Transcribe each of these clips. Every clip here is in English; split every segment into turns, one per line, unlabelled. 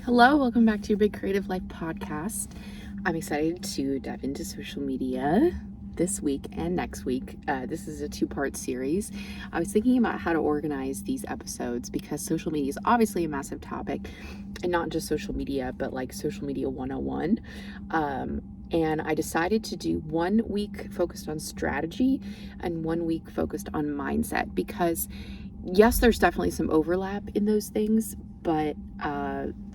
Hello, welcome back to your Big Creative Life podcast. I'm excited to dive into social media this week and next week. This is a two-part series. I was thinking about how to organize these episodes because social media is obviously a massive topic, and not just social media, but like social media 101. And I decided to do 1 week focused on strategy and 1 week focused on mindset because yes, there's definitely some overlap in those things, but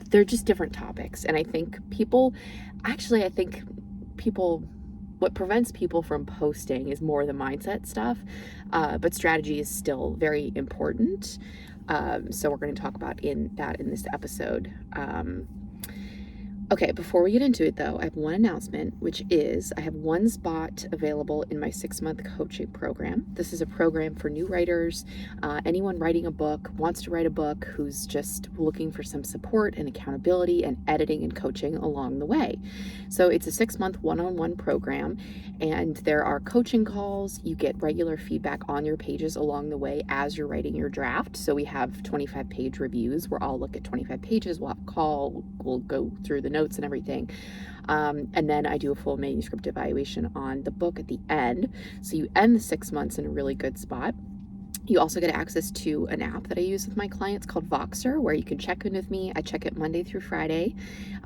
they're just different topics. And I think what prevents people from posting is more the mindset stuff, but strategy is still very important. So we're going to talk about in this episode. Okay, before we get into it though, I have one announcement, which is I have one spot available in my 6-month coaching program. This is a program for new writers, anyone writing a book, wants to write a book, who's just looking for some support and accountability and editing and coaching along the way. So it's a 6-month one-on-one program, and there are coaching calls. You get regular feedback on your pages along the way as you're writing your draft. So we have 25-page reviews where I'll look at 25 pages, we'll have a call, we'll go through the notes and everything. And then I do a full manuscript evaluation on the book at the end. So you end the 6 months in a really good spot. You also get access to an app that I use with my clients called Voxer, where you can check in with me. I check it Monday through Friday,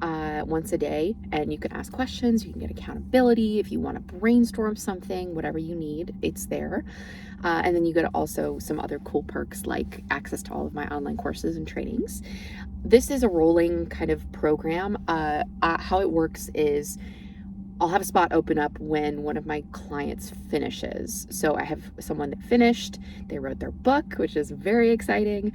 once a day, and you can ask questions. You can get accountability if you want to brainstorm something, whatever you need, it's there. And then you get also some other cool perks like access to all of my online courses and trainings. This is a rolling kind of program. How it works is I'll have a spot open up when one of my clients finishes. So I have someone that finished, they wrote their book, which is very exciting.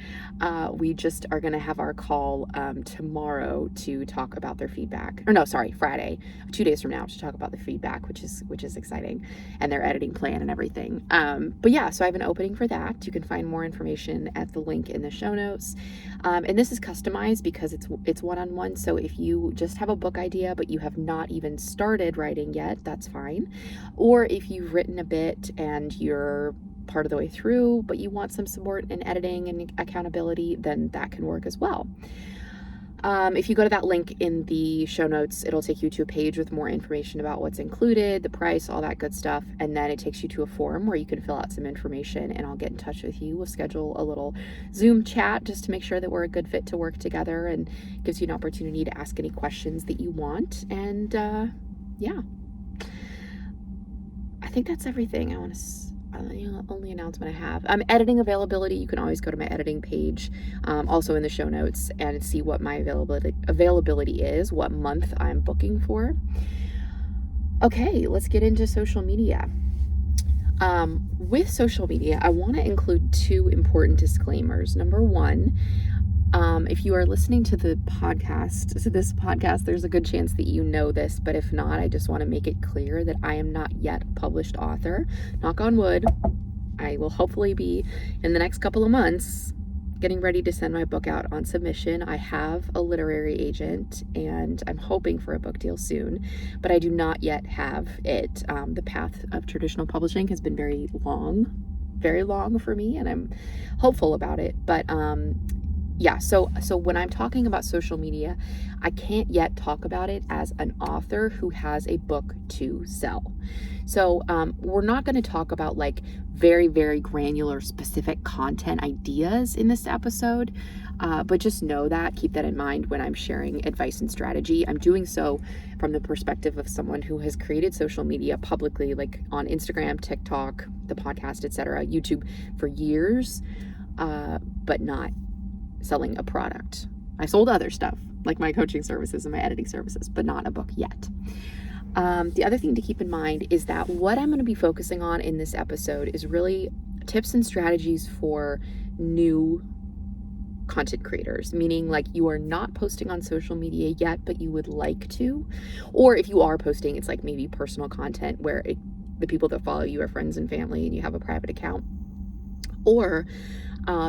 We just are going to have our call tomorrow to talk about their feedback. Or no, sorry, Friday, 2 days from now, to talk about the feedback, which is exciting, and their editing plan and everything. But yeah, so I have an opening for that. You can find more information at the link in the show notes. And this is customized because it's one-on-one. So if you just have a book idea, but you have not even started writing yet, that's fine. Or if you've written a bit and you're part of the way through, but you want some support in editing and accountability, then that can work as well. If you go to that link in the show notes, it'll take you to a page with more information about what's included, the price, all that good stuff. And then it takes you to a form where you can fill out some information, and I'll get in touch with you. We'll schedule a little Zoom chat just to make sure that we're a good fit to work together, and gives you an opportunity to ask any questions that you want. And yeah, I think that's everything the only announcement I have. Editing availability, you can always go to my editing page, also in the show notes, and see what my availability is, what month I'm booking for. Okay, let's get into social media. With social media, I want to include 2 important disclaimers. Number 1, if you are listening to this podcast, there's a good chance that you know this, but if not, I just want to make it clear that I am not yet a published author. Knock on wood. I will hopefully be in the next couple of months getting ready to send my book out on submission. I have a literary agent, and I'm hoping for a book deal soon, but I do not yet have it. The path of traditional publishing has been very long for me, and I'm hopeful about it. But yeah, so when I'm talking about social media, I can't yet talk about it as an author who has a book to sell. So we're not going to talk about like very, very granular specific content ideas in this episode, but just know that, keep that in mind when I'm sharing advice and strategy. I'm doing so from the perspective of someone who has created social media publicly, like on Instagram, TikTok, the podcast, etc., YouTube for years, but not selling a product. I sold other stuff like my coaching services and my editing services, but not a book yet. The other thing to keep in mind is that what I'm going to be focusing on in this episode is really tips and strategies for new content creators, meaning like you are not posting on social media yet, but you would like to, or if you are posting, it's like maybe personal content where the people that follow you are friends and family and you have a private account, or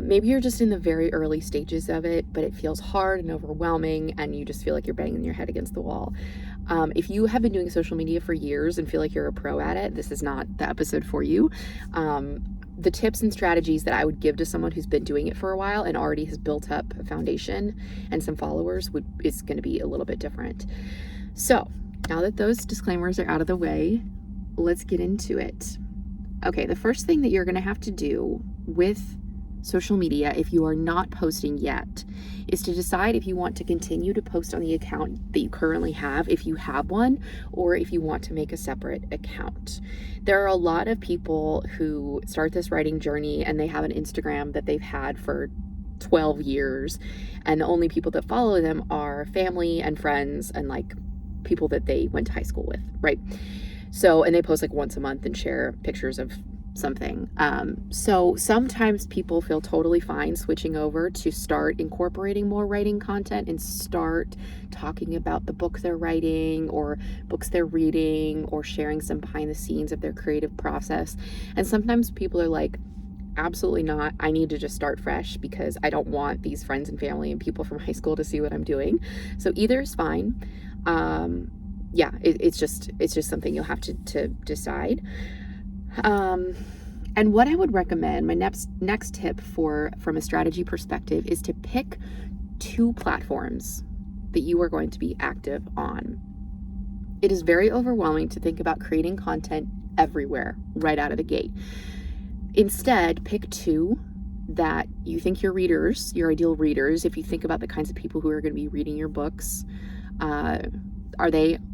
maybe you're just in the very early stages of it, but it feels hard and overwhelming and you just feel like you're banging your head against the wall. If you have been doing social media for years and feel like you're a pro at it, this is not the episode for you. the tips and strategies that I would give to someone who's been doing it for a while and already has built up a foundation and some followers is going to be a little bit different. So now that those disclaimers are out of the way, let's get into it. Okay, the first thing that you're going to have to do with social media, if you are not posting yet, is to decide if you want to continue to post on the account that you currently have, if you have one, or if you want to make a separate account. There are a lot of people who start this writing journey and they have an Instagram that they've had for 12 years, and the only people that follow them are family and friends and like people that they went to high school with, right? So, and they post like once a month and share pictures of something. So sometimes people feel totally fine switching over to start incorporating more writing content and start talking about the book they're writing or books they're reading or sharing some behind the scenes of their creative process. And sometimes people are like, absolutely not. I need to just start fresh because I don't want these friends and family and people from high school to see what I'm doing. So either is fine. It's just something you'll have to decide. And what I would recommend, my next tip from a strategy perspective, is to pick 2 platforms that you are going to be active on. It is very overwhelming to think about creating content everywhere right out of the gate. Instead, pick 2 that you think your readers, your ideal readers, if you think about the kinds of people who are going to be reading your books,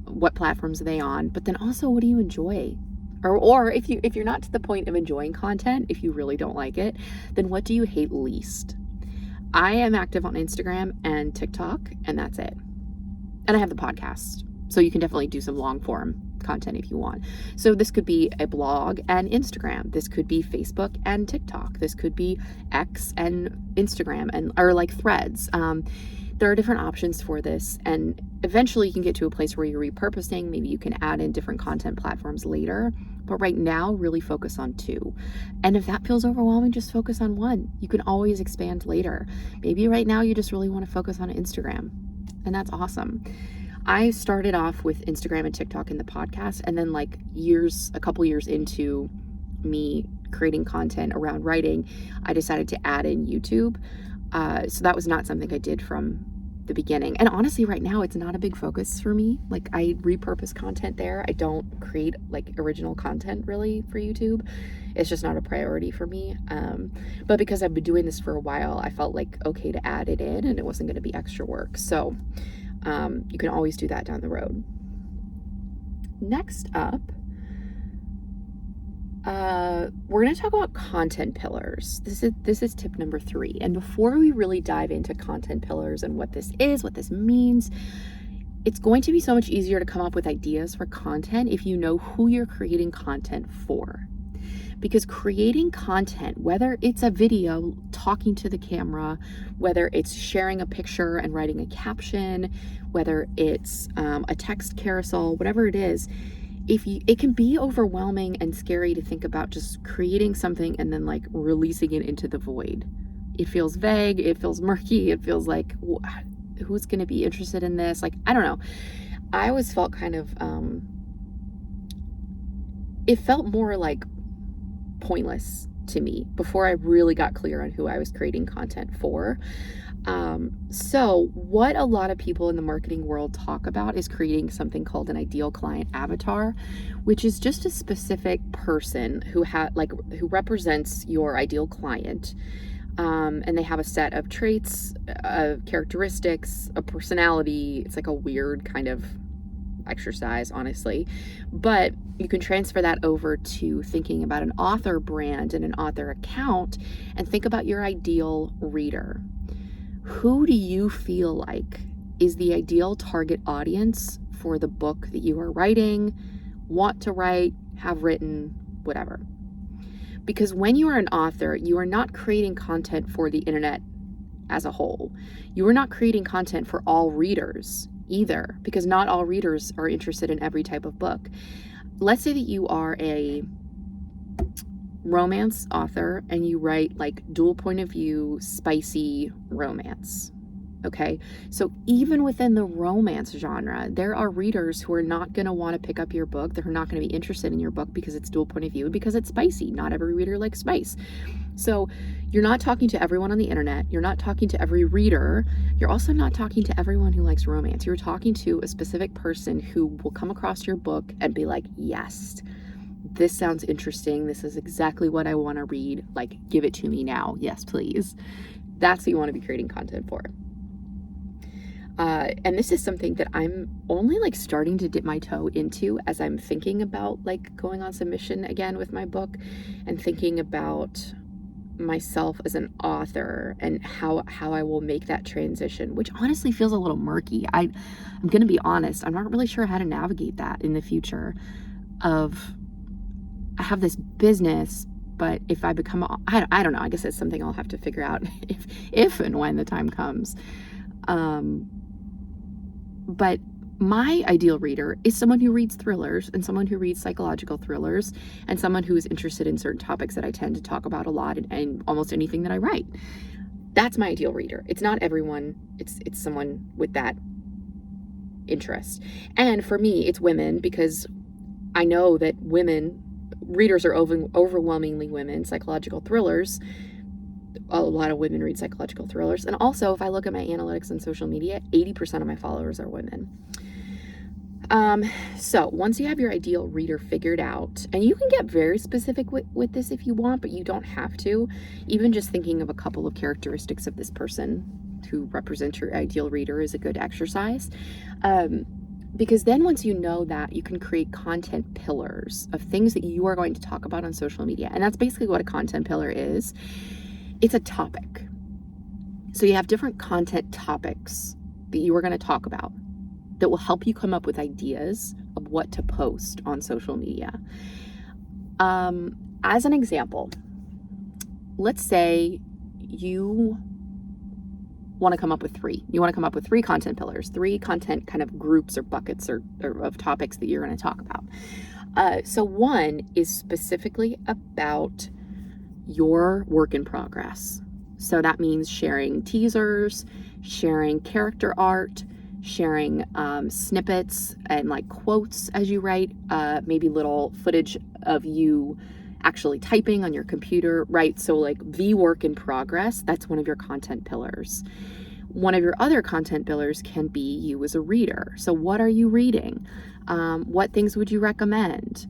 what platforms are they on? But then also, what do you enjoy? Or if you're not to the point of enjoying content, if you really don't like it, then what do you hate least? I am active on Instagram and TikTok, and that's it. And I have the podcast, so you can definitely do some long form content if you want. So this could be a blog and Instagram. This could be Facebook and TikTok. This could be X and Instagram or like Threads. There are different options for this, and eventually you can get to a place where you're repurposing. Maybe you can add in different content platforms later, but right now really focus on 2. And if that feels overwhelming, just focus on 1. You can always expand later. Maybe right now you just really want to focus on Instagram, and that's awesome. I started off with Instagram and TikTok in the podcast, and then like a couple years into me creating content around writing, I decided to add in YouTube. So that was not something I did from the beginning. And honestly, right now, it's not a big focus for me. Like, I repurpose content there. I don't create like original content really for YouTube. It's just not a priority for me. But because I've been doing this for a while, I felt like okay to add it in and it wasn't going to be extra work. So you can always do that down the road. Next up, we're going to talk about content pillars. This is tip number 3. And before we really dive into content pillars and what this is, what this means, it's going to be so much easier to come up with ideas for content if you know who you're creating content for. Because creating content, whether it's a video talking to the camera, whether it's sharing a picture and writing a caption, whether it's a text carousel, whatever it is, it can be overwhelming and scary to think about just creating something and then like releasing it into the void. It feels vague, it feels murky, it feels like who's going to be interested in this? Like, I don't know. I always felt kind of it felt more like pointless to me before I really got clear on who I was creating content for. So what a lot of people in the marketing world talk about is creating something called an ideal client avatar, which is just a specific person who represents your ideal client. And they have a set of traits, characteristics, a personality. It's like a weird kind of exercise, honestly, but you can transfer that over to thinking about an author brand and an author account and think about your ideal reader. Who do you feel like is the ideal target audience for the book that you are writing, want to write, have written, whatever? Because when you are an author, you are not creating content for the internet as a whole. You are not creating content for all readers either, because not all readers are interested in every type of book. Let's say that you are a romance author and you write like dual point of view, spicy romance. Okay, so even within the romance genre, there are readers who are not going to want to pick up your book. They're not going to be interested in your book because it's dual point of view, because it's spicy. Not every reader likes spice. So you're not talking to everyone on the internet. You're not talking to every reader. You're also not talking to everyone who likes romance. You're talking to a specific person who will come across your book and be like, yes, this sounds interesting. This is exactly what I want to read. Like, give it to me now. Yes, please. That's who you want to be creating content for. And this is something that I'm only like starting to dip my toe into as I'm thinking about like going on submission again with my book, and thinking about myself as an author and how I will make that transition, which honestly feels a little murky. I'm going to be honest, I'm not really sure how to navigate that in the future. Of, I have this business, but if I become I don't know, I guess it's something I'll have to figure out if and when the time comes. But my ideal reader is someone who reads thrillers, and someone who reads psychological thrillers, and someone who is interested in certain topics that I tend to talk about a lot and almost anything that I write. That's my ideal reader. It's not everyone. It's someone with that interest. And for me, it's women, because I know that readers are overwhelmingly women. Psychological thrillers, a lot of women read psychological thrillers. And also, if I look at my analytics on social media, 80% of my followers are women. So once you have your ideal reader figured out, and you can get very specific with this if you want, but you don't have to. Even just thinking of a couple of characteristics of this person who represents your ideal reader is a good exercise. Because then once you know that, you can create content pillars of things that you are going to talk about on social media. And that's basically what a content pillar is. It's a topic. So you have different content topics that you are going to talk about that will help you come up with ideas of what to post on social media. As an example, let's say you want to come up with three. You want to come up with three content pillars, three content kind of groups or buckets or of topics that you're going to talk about. So one is specifically about your work in progress. So that means sharing teasers, sharing character art, sharing snippets and like quotes as you write, maybe little footage of you actually typing on your computer, right? So like the work in progress, that's one of your content pillars. One of your other content pillars can be you as a reader. So what are you reading? What things would you recommend?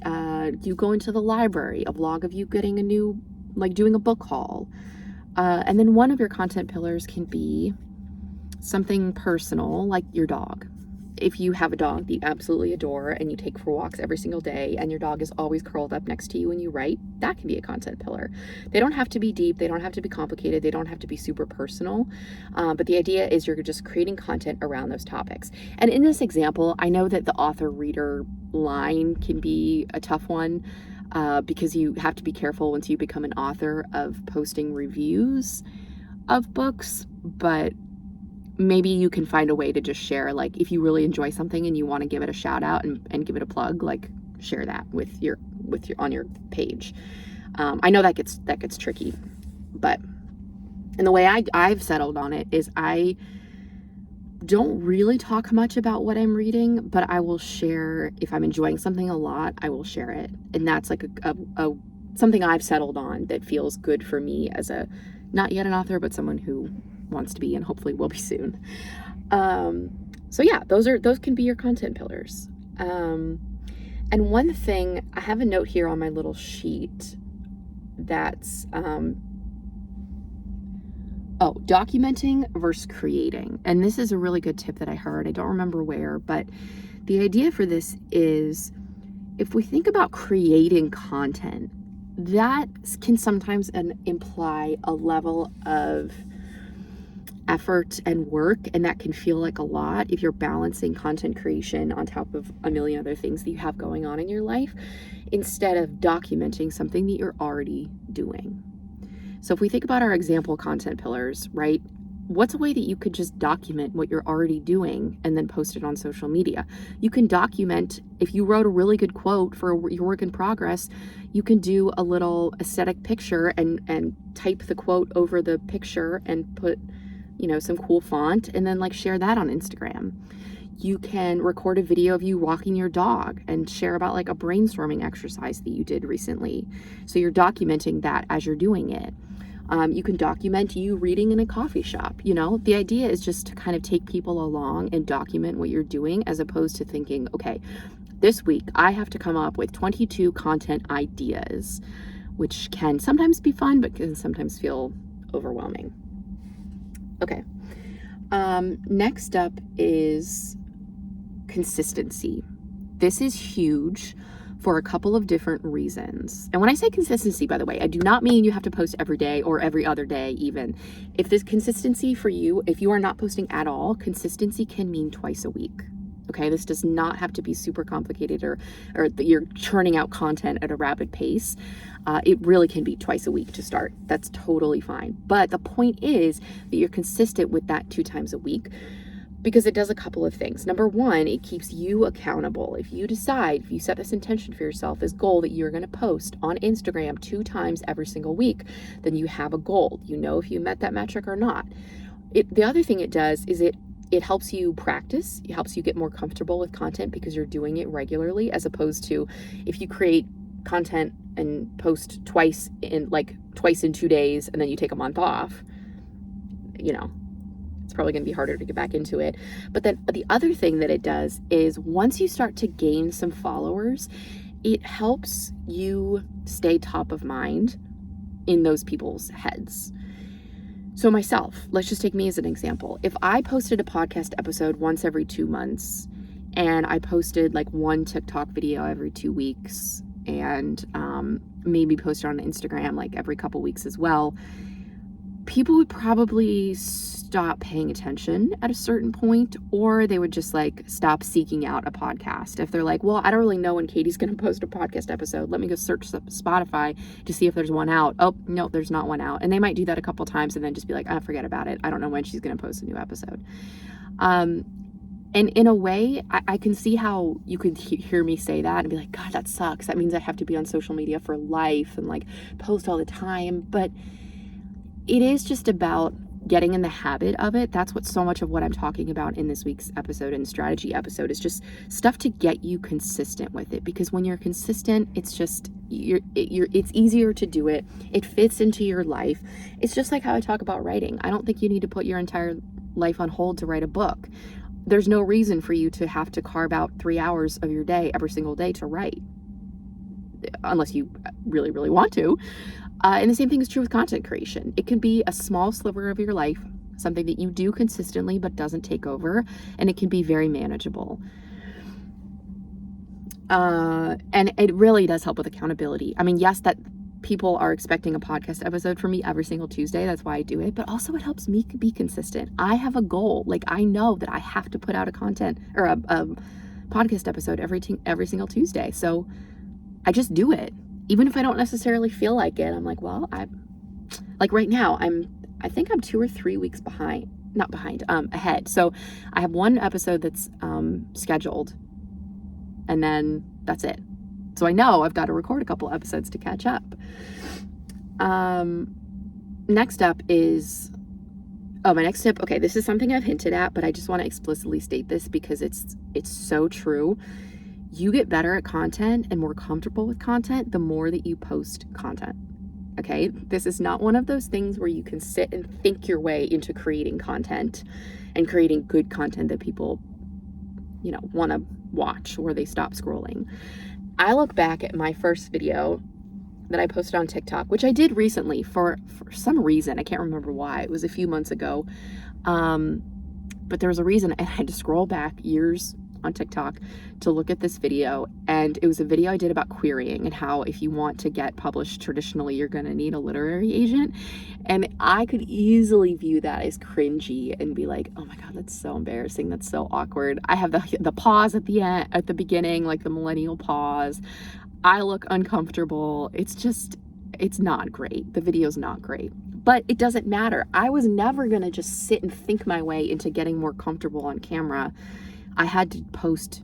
You go into the library, a vlog of you getting a new, like doing a book haul. And then one of your content pillars can be something personal, like your dog. If you have a dog that you absolutely adore and you take for walks every single day and your dog is always curled up next to you when you write, that can be a content pillar. They don't have to be deep. They don't have to be complicated. They don't have to be super personal. But the idea is you're just creating content around those topics. And in this example, I know that the author-reader line can be a tough one because you have to be careful once you become an author of posting reviews of books, but maybe you can find a way to just share, like if you really enjoy something and you want to give it a shout out and give it a plug, like share that with your on your page. I know that gets tricky, but and the way I've settled on it is I don't really talk much about what I'm reading, but I will share if I'm enjoying something a lot. I will share it, and that's like a something I've settled on that feels good for me as a not yet an author, but someone who wants to be and hopefully will be soon. So yeah, those can be your content pillars. And one thing, I have a note here on my little sheet that's documenting versus creating. And this is a really good tip that I heard. I don't remember where, but the idea for this is if we think about creating content, that can sometimes imply a level of effort and work, and that can feel like a lot if you're balancing content creation on top of a million other things that you have going on in your life, instead of documenting something that you're already doing. So if we think about our example content pillars, right? What's a way that you could just document what you're already doing and then post it on social media? You can document, if you wrote a really good quote for your work in progress, you can do a little aesthetic picture and type the quote over the picture and put some cool font, and then like share that on Instagram. You can record a video of you walking your dog and share about like a brainstorming exercise that you did recently. So you're documenting that as you're doing it. You can document you reading in a coffee shop. The idea is just to kind of take people along and document what you're doing, as opposed to thinking, okay, this week I have to come up with 22 content ideas, which can sometimes be fun, but can sometimes feel overwhelming. Okay. Next up is consistency. This is huge for a couple of different reasons. And when I say consistency, by the way, I do not mean you have to post every day or every other day even. If this consistency for you, if you are not posting at all, consistency can mean twice a week. Okay, this does not have to be super complicated or that you're churning out content at a rapid pace. It really can be twice a week to start. That's totally fine. But the point is that you're consistent with that 2 times a week, because it does a couple of things. Number one, it keeps you accountable. If you set this intention for yourself, this goal that you're going to post on Instagram 2 times every single week, then you have a goal. You know if you met that metric or not. The other thing it does is it helps you practice. It helps you get more comfortable with content because you're doing it regularly, as opposed to if you create content and post twice in 2 days and then you take a month off, it's probably going to be harder to get back into it. But then the other thing that it does is once you start to gain some followers, it helps you stay top of mind in those people's heads. So myself, let's just take me as an example. If I posted a podcast episode once every 2 months, and I posted like 1 TikTok video every 2 weeks, and maybe posted on Instagram like every couple weeks as well, people would probably stop paying attention at a certain point, or they would just like stop seeking out a podcast. If they're like, well, I don't really know when Katie's going to post a podcast episode. Let me go search Spotify to see if there's one out. Oh, no, there's not one out. And they might do that a couple times and then just be like, forget about it. I don't know when she's going to post a new episode. And in a way, I can see how you could hear me say that and be like, God, that sucks. That means I have to be on social media for life and like post all the time. But it is just about getting in the habit of it. That's what so much of what I'm talking about in this week's episode and strategy episode is just stuff to get you consistent with it. Because when you're consistent, it's just it's easier to do it. It fits into your life. It's just like how I talk about writing. I don't think you need to put your entire life on hold to write a book. There's no reason for you to have to carve out 3 hours of your day every single day to write, unless you really, really want to. And the same thing is true with content creation. It can be a small sliver of your life, something that you do consistently but doesn't take over, and it can be very manageable. And it really does help with accountability. I mean, yes, that people are expecting a podcast episode from me every single Tuesday. That's why I do it. But also it helps me be consistent. I have a goal. Like, I know that I have to put out a podcast episode every single Tuesday. So I just do it. Even if I don't necessarily feel like it, I'm like, well, right now, I think I'm 2 or 3 weeks ahead. So I have 1 episode that's scheduled, and then that's it. So I know I've got to record a couple episodes to catch up. Next up is, my next tip. Okay, this is something I've hinted at, but I just want to explicitly state this because it's so true. You get better at content and more comfortable with content the more that you post content. Okay, this is not one of those things where you can sit and think your way into creating content and creating good content that people, want to watch or they stop scrolling. I look back at my first video that I posted on TikTok, which I did recently for some reason. I can't remember why. It was a few months ago. But there was a reason, and I had to scroll back years on TikTok to look at this video. And it was a video I did about querying and how if you want to get published traditionally, you're going to need a literary agent. And I could easily view that as cringy and be like, oh my God, that's so embarrassing. That's so awkward. I have the pause at the beginning, like the millennial pause. I look uncomfortable. It's not great. The video's not great. But it doesn't matter. I was never going to just sit and think my way into getting more comfortable on camera. I had to post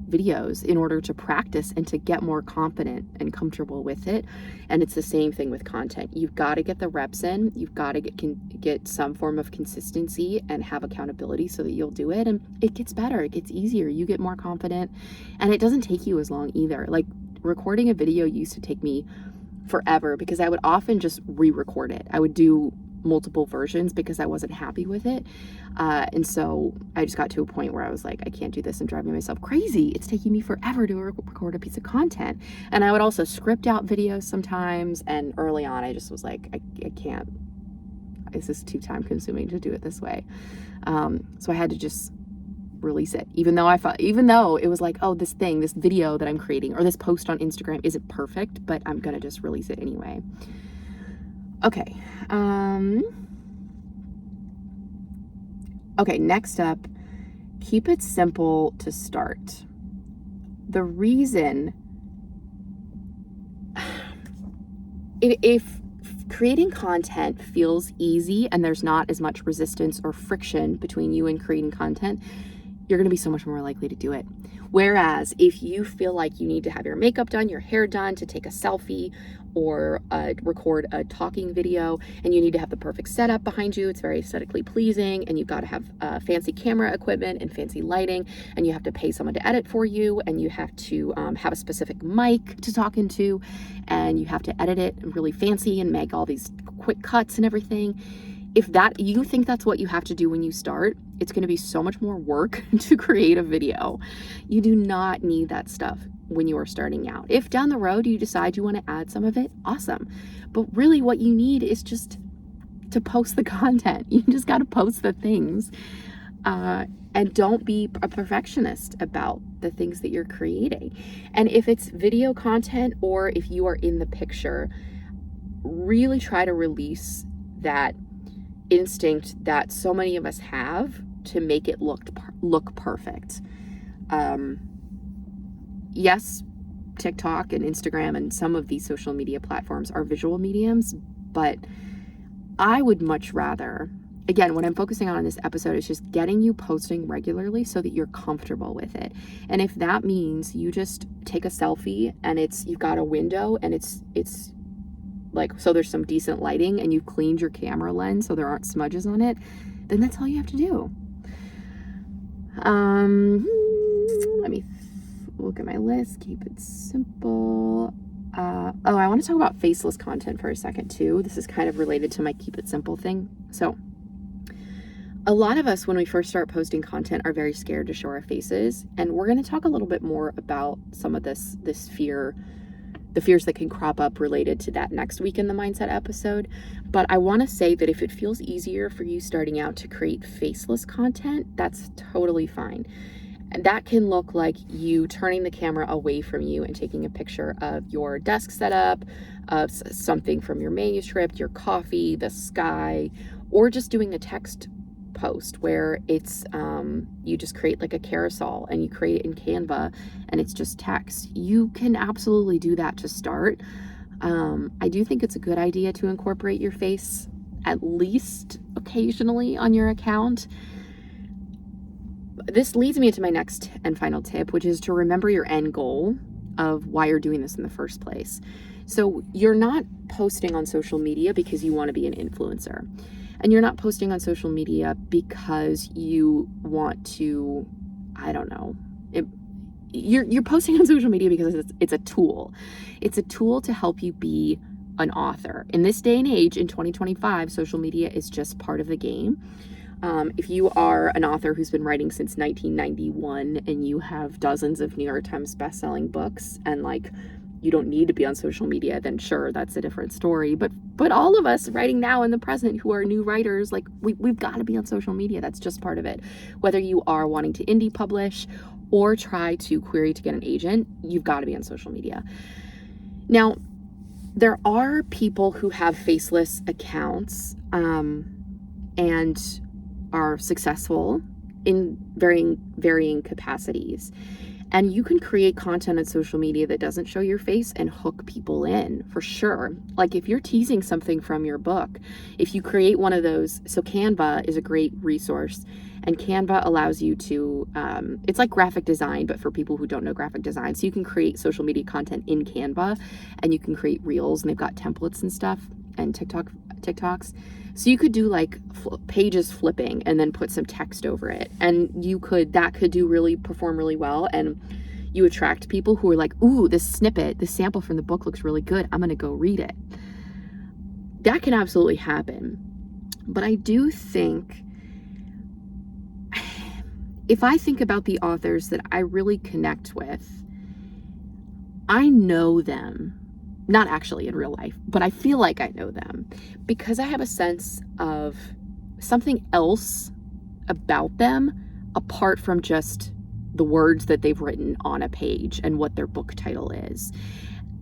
videos in order to practice and to get more confident and comfortable with it. And it's the same thing with content. You've got to get the reps in. You've got to get some form of consistency and have accountability so that you'll do it. And it gets better. It gets easier. You get more confident, and it doesn't take you as long either. Like, recording a video used to take me forever because I would often just re-record it. I would do multiple versions because I wasn't happy with it. And so I just got to a point where I was like, I can't do this. I'm driving myself crazy. It's taking me forever to record a piece of content. And I would also script out videos sometimes. And early on, I just was like, I can't. This is too time consuming to do it this way. So I had to just release it, even though it was like, oh, this video that I'm creating or this post on Instagram isn't perfect, but I'm gonna just release it anyway. Okay. Okay, next up, keep it simple to start. The reason, if creating content feels easy and there's not as much resistance or friction between you and creating content, you're going to be so much more likely to do it. Whereas if you feel like you need to have your makeup done, your hair done, to take a selfie or record a talking video, and you need to have the perfect setup behind you, it's very aesthetically pleasing, and you've got to have fancy camera equipment and fancy lighting, and you have to pay someone to edit for you, and you have to have a specific mic to talk into, and you have to edit it really fancy and make all these quick cuts and everything. If that you think that's what you have to do when you start, it's going to be so much more work to create a video. You do not need that stuff when you are starting out. If down the road you decide you want to add some of it, awesome. But really what you need is just to post the content. You just got to post the things. And don't be a perfectionist about the things that you're creating. And if it's video content or if you are in the picture, really try to release that instinct that so many of us have to make it look perfect. Yes, TikTok and Instagram and some of these social media platforms are visual mediums, but I would much rather, again, what I'm focusing on in this episode is just getting you posting regularly so that you're comfortable with it. And if that means you just take a selfie and you've got a window and it's like, so there's some decent lighting and you've cleaned your camera lens so there aren't smudges on it, then that's all you have to do. Let me look at my list. Keep it simple. I want to talk about faceless content for a second too. This is kind of related to my keep it simple thing. So a lot of us, when we first start posting content, are very scared to show our faces. And we're going to talk a little bit more about some of this fear, the fears that can crop up related to that next week in the mindset episode. But I want to say that if it feels easier for you starting out to create faceless content, that's totally fine. And that can look like you turning the camera away from you and taking a picture of your desk setup, of something from your manuscript, your coffee, the sky, or just doing a text post where it's you just create like a carousel and you create it in Canva and it's just text. You can absolutely do that to start. I do think it's a good idea to incorporate your face at least occasionally on your account. This leads me into my next and final tip, which is to remember your end goal of why you're doing this in the first place. So you're not posting on social media because you want to be an influencer. And you're not posting on social media because you want to, I don't know. You're posting on social media because it's a tool. It's a tool to help you be an author. In this day and age, in 2025, social media is just part of the game. If you are an author who's been writing since 1991 and you have dozens of New York Times bestselling books and like you don't need to be on social media, then sure, that's a different story. But all of us writing now in the present who are new writers, like we've got to be on social media. That's just part of it. Whether you are wanting to indie publish or try to query to get an agent, you've got to be on social media. Now, there are people who have faceless accounts and are successful in varying capacities. And you can create content on social media that doesn't show your face and hook people in for sure. Like if you're teasing something from your book, if you create one of those, so Canva is a great resource, and Canva allows you to, it's like graphic design, but for people who don't know graphic design. So you can create social media content in Canva, and you can create reels, and they've got templates and stuff, and TikToks. So you could do like pages flipping and then put some text over it. And that could perform really well. And you attract people who are like, ooh, this sample from the book looks really good. I'm going to go read it. That can absolutely happen. But I do think, if I think about the authors that I really connect with, I know them. Not actually in real life, but I feel like I know them because I have a sense of something else about them apart from just the words that they've written on a page and what their book title is.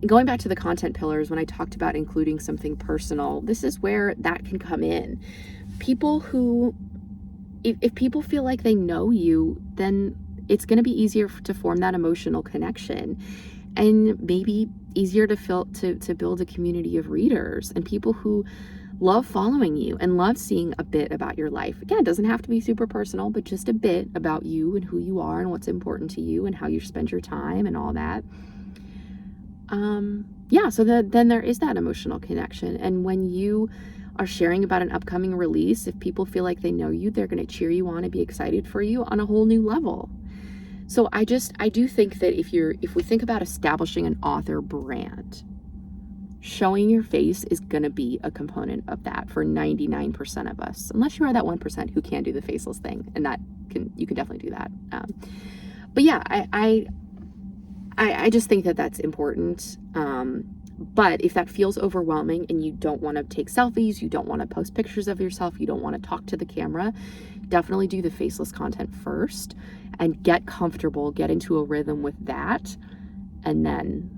Going back to the content pillars, when I talked about including something personal, this is where that can come in. People who, if people feel like they know you, then it's going to be easier to form that emotional connection. And maybe easier to build a community of readers and people who love following you and love seeing a bit about your life. Again, it doesn't have to be super personal, but just a bit about you and who you are and what's important to you and how you spend your time and all that. So then there is that emotional connection. And when you are sharing about an upcoming release, if people feel like they know you, they're going to cheer you on and be excited for you on a whole new level. So I do think that if we think about establishing an author brand, showing your face is going to be a component of that for 99% of us, unless you are that 1% who can do the faceless thing, and you can definitely do that. But yeah, I just think that that's important. But if that feels overwhelming and you don't want to take selfies, you don't want to post pictures of yourself, you don't want to talk to the camera, definitely do the faceless content first and get comfortable, get into a rhythm with that, and then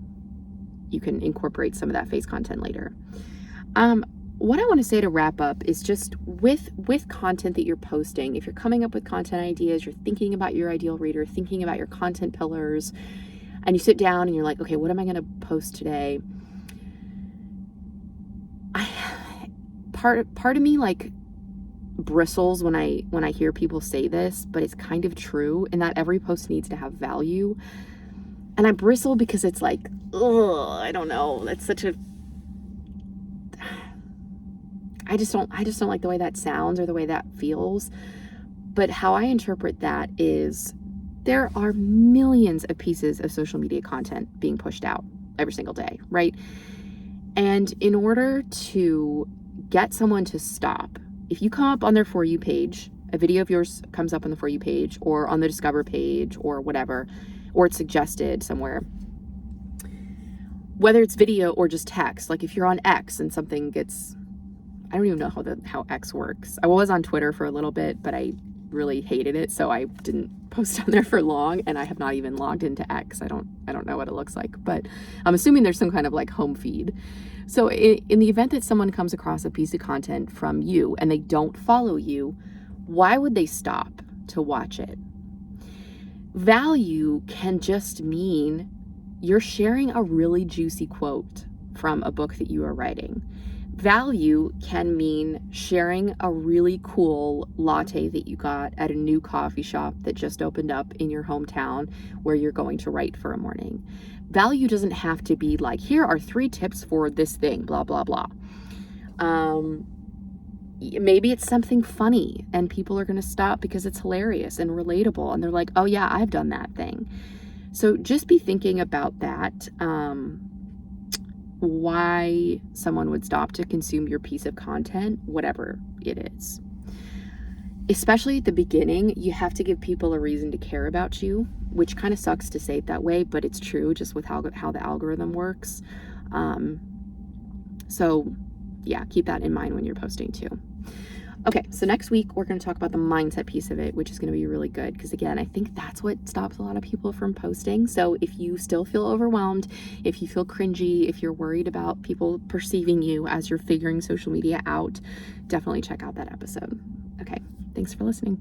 you can incorporate some of that face content later. What I want to say to wrap up is just with content that you're posting, if you're coming up with content ideas, you're thinking about your ideal reader, thinking about your content pillars, and you sit down and you're like, okay, what am I going to post today? Part of me like bristles when I hear people say this, but it's kind of true, in that every post needs to have value. And I bristle because it's like, ugh, I don't know. That's such a, I just don't like the way that sounds or the way that feels. But how I interpret that is there are millions of pieces of social media content being pushed out every single day, right? And in order to get someone to stop, if you come up on their For You page, a video of yours comes up on the For You page or on the Discover page or whatever, or it's suggested somewhere, whether it's video or just text, like if you're on X and something gets, I don't even know how X works. I was on Twitter for a little bit, but I really hated it, so I didn't post on there for long, and I have not even logged into X. I don't know what it looks like, but I'm assuming there's some kind of like home feed. So in the event that someone comes across a piece of content from you and they don't follow you, why would they stop to watch it? Value can just mean you're sharing a really juicy quote from a book that you are writing. Value can mean sharing a really cool latte that you got at a new coffee shop that just opened up in your hometown where you're going to write for a morning. Value doesn't have to be like, here are 3 tips for this thing, blah, blah, blah. Maybe it's something funny and people are going to stop because it's hilarious and relatable. And they're like, oh yeah, I've done that thing. So just be thinking about that. Why someone would stop to consume your piece of content, whatever it is. Especially at the beginning, you have to give people a reason to care about you, which kind of sucks to say it that way, but it's true just with how the algorithm works. So yeah, keep that in mind when you're posting too. Okay, so next week we're going to talk about the mindset piece of it, which is going to be really good because, again, I think that's what stops a lot of people from posting. So if you still feel overwhelmed, if you feel cringy, if you're worried about people perceiving you as you're figuring social media out, definitely check out that episode. Okay, thanks for listening.